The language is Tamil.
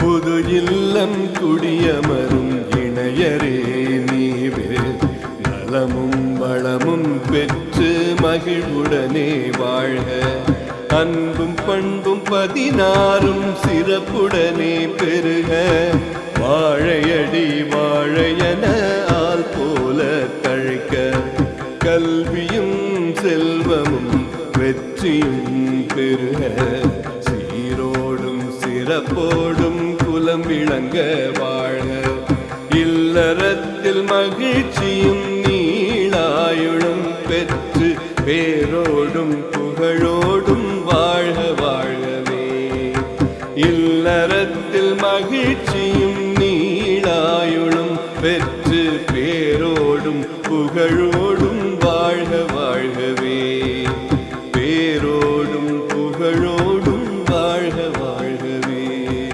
புது இல்லம் குடியமரும் இணையரே நீவே நலமும் வளமும் பெற்று மகிழ்வுடனே வாழ்க. அன்பும் பண்பும் 16 சிறப்புடனே பெருக. வாழையடி வாழையன ஆள் போல தழைக்க. கல்வியும் செல்வமும் வெற்றியும் பெருக. சீரோடும் சிறப்போடும் குலம் விளங்க வாழ்க. இல்லறத்தில் மகிழ்ச்சியும் நீளாயுளும் பெற்று பேரோடும் புகழோடும் வாழ்க வாழ்கவே. இல்லறத்தில் மகிழ்ச்சியும் நீளாயுளும் பெற்று பேரோடும் புகழோடும் வாழ்க வாழ்க.